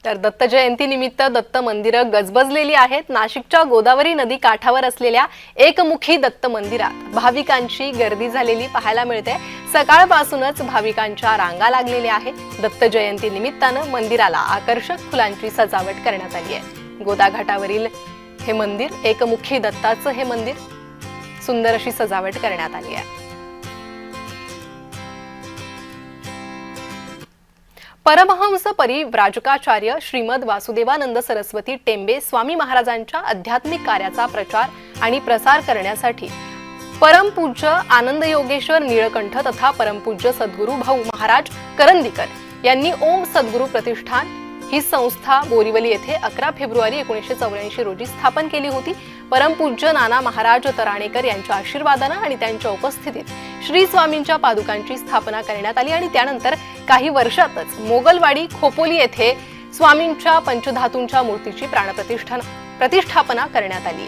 तर दत्त जयंतीनिमित्त दत्त मंदिरं गजबजलेली आहेत। नाशिकच्या गोदावरी नदी काठावर असलेल्या एकमुखी दत्त मंदिरात भाविकांची गर्दी झालेली पाहायला मिळते। सकाळपासूनच भाविकांच्या रांगा लागलेल्या आहेत। दत्त जयंती निमित्तानं मंदिराला आकर्षक फुलांची सजावट करण्यात आली आहे। गोदा घाटावरील हे मंदिर, एकमुखी दत्ताचं हे मंदिर, सुंदर अशी सजावट करण्यात आली आहे। परमहंस परिव्राजकाचार्य श्रीमद वासुदेवानंद सरस्वती टेंबे स्वामी महाराजांच्या आध्यात्मिक कार्याचा प्रचार आणि प्रसार करण्यासाठी परमपूज्य आनंद योगेश्वर नीळकंठ तथा परमपूज्य सद्गुरू भाऊ महाराज करंदीकर यांनी ओम सद्गुरू प्रतिष्ठान ही संस्था बोरीवली येथे 11 फेब्रुवारी 1984 रोजी स्थापन केली होती। परमपूज्य नाना महाराज तराणेकर यांच्या आशीर्वादाने आणि त्यांच्या उपस्थितीत श्री स्वामींच्या पादुकांची स्थापना करण्यात आली आणि त्यानंतर काही वर्षातच मोगलवाडी खोपोली येथे स्वामींच्या पंचधातूंच्या मूर्तीची प्रतिष्ठापना करण्यात आली।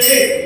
Hey!